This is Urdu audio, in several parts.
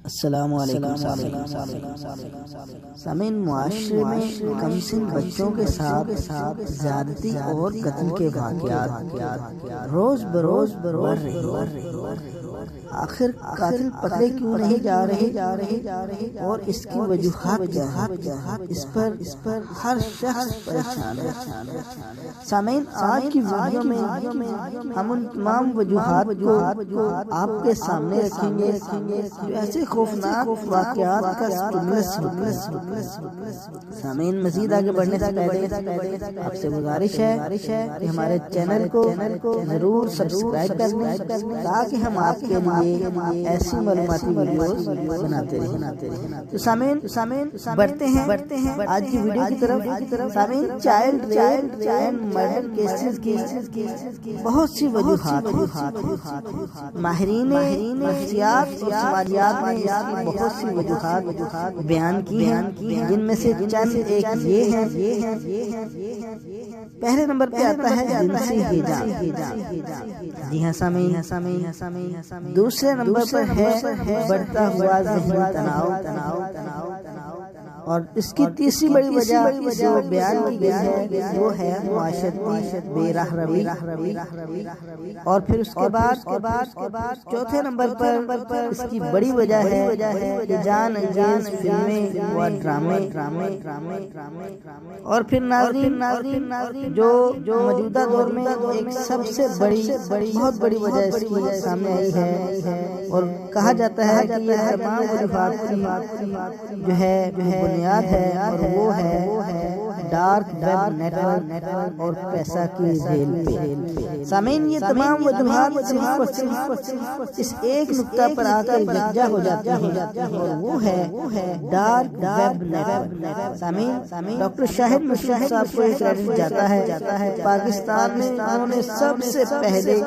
السلام علیکم سامعین، معاشرے میں کم سن بچوں کے ساتھ زیادتی اور قتل کے واقعات روز بروز بڑھ رہے ہیں۔ آخر قاتل پکڑے کیوں نہیں جا رہے اور اس کی وجوہات کیا ہے؟ اس پر ہر شخص پریشان ہے۔ سامعین، آج کی ویڈیو میں ہم ان تمام وجوہات کو آپ کے سامنے رکھیں گے جو ایسے خوفناک واقعات کا سامعین، مزید آگے بڑھنے سے پہلے آپ سے گزارش ہے کہ ہمارے چینل کو ضرور سبسکرائب کر لیں تاکہ ہم آپ کے لیے ایسی معلوماتی ویڈیوز بناتے رہیں۔ تو سامعین بڑھتے ہیں آج کی ویڈیو کی طرف۔ سامعین، child rape and murder cases کی بہت سی وجوہات ہیں۔ ماہرین نفسیات اور سماجیات نے اس کی بہت سی وجوہات بیان کی ہیں، جن میں سے چند ایک یہ ہیں۔ پہلے نمبر پہ آتا ہے جنسی ہیجاب۔ جی ہاں سامعین، دوسرے نمبر پر ہے بڑھتا ہوا ذہنی تناؤ، اور اس کی تیسری بڑی وجہ جو بیان کی گئی ہے وہ ہے معاشرتی بے راہ روی۔ اور پھر اس کے بعد چوتھے نمبر پر اس کی بڑی وجہ ہے کہ جان انگیز فلمیں و ڈرامے۔ اور پھر ناظرین جو موجودہ دور میں ایک سب سے بہت بڑی وجہ اس کی سامنے آئی ہے، اور کہا جاتا ہے کہ یہ تمام وجوہات کی جو ہے بنیاد ہے، اور وہ ہے ڈارک ویب نیٹ ورک اور پیسہ کی ریل۔ سامعین، یہ تمام وجوہات صرف اس ایک نقطہ پر آ کر یکجا ہو جاتی ہیں، اور وہ ہے ڈارک ویب نیٹ ورک۔ سامعین، ڈاکٹر شاہد مشرف صاحب کو کریڈٹ جاتا ہے پاکستان میں انہوں نے سب سے پہلے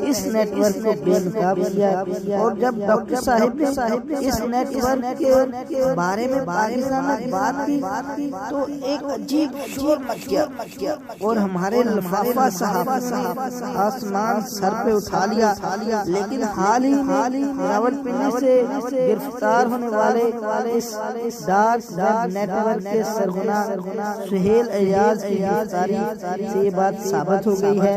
اس نیٹ ورک کو بے نقاب کیا، اور جب ڈاکٹر صاحب نے اس نیٹ ورک کے بارے میں پاکستان میں بات کی تو ایک عجیب شور مچ گیا، اور ہمارے لفافہ صاحب آسمان سر پہ اٹھا لیا۔ لیکن حال ہی میں راولپنڈی سے گرفتار ہونے والے اس ڈارک ویب نیٹ ورک کے سرغنہ سہیل ایاز کی گرفتاری سے یہ بات ثابت ہو گئی ہے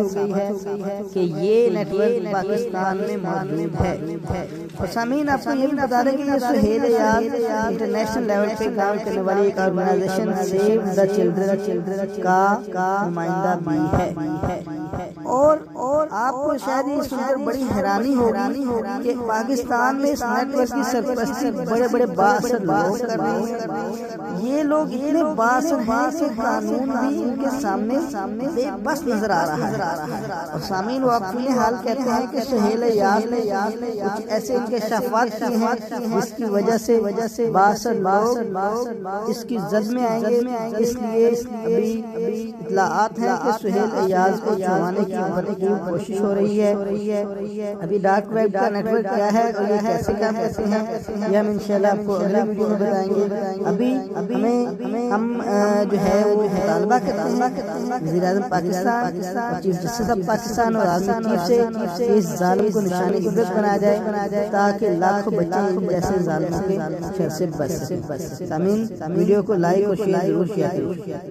کہ یہ نیٹ ورک پاکستان میں موجود ہے۔ اور سامعین، آپ کو یہ بھی بتا دیں کہ یہ سہیل ایاز انٹرنیشنل لیول پہ کام کرنے والی ایک آرگنائزیشن سیو دا چلڈرن کا نمائندہ بھی ہے۔ اور آپ کو شاید یہ سن کر بڑی حیرانی ہوگی کہ پاکستان میں اس نیٹ ورک کی سرپرستی بڑے بااثر لوگ کر رہے ہیں۔ یہ لوگ اتنے بااثر ہیں کہ قانون بھی ان کے سامنے بے بس نظر آ رہا ہے۔ اور سامعین، وہ اپنے حال کہتے ہیں کہ سہیل ایاز نے کچھ ایسے انکشافات کیے ہیں جس کی وجہ سے بااثر لوگ اس کی زد میں آئیں گے۔ اس لیے ابھی اطلاعات ہیں کہ سہیل ایاز کو چھڑوانے کی کوشش ہو رہی ہے۔ ابھی ڈارک ویب کا نیٹ ورک کیا ہے اور یہ کیسے کام کرتے ہیں یہ ہم انشاءاللہ آپ کو اگلی ویڈیو میں بتائیں گے۔ ابھی ہم جو ہے وہ مطالبہ کرتے ہیں وزیر اعظم Pakistan, chief justice of Pakistan اور عالمی چیف سے اس ظالم کو نشانی عبرت بنایا جائے تاکہ لاکھوں بچے جیسے ظالموں کے شر سے بچ سکیں۔ سامعین، ویڈیو کو لائک اور شیئر ضرور کیا کریں۔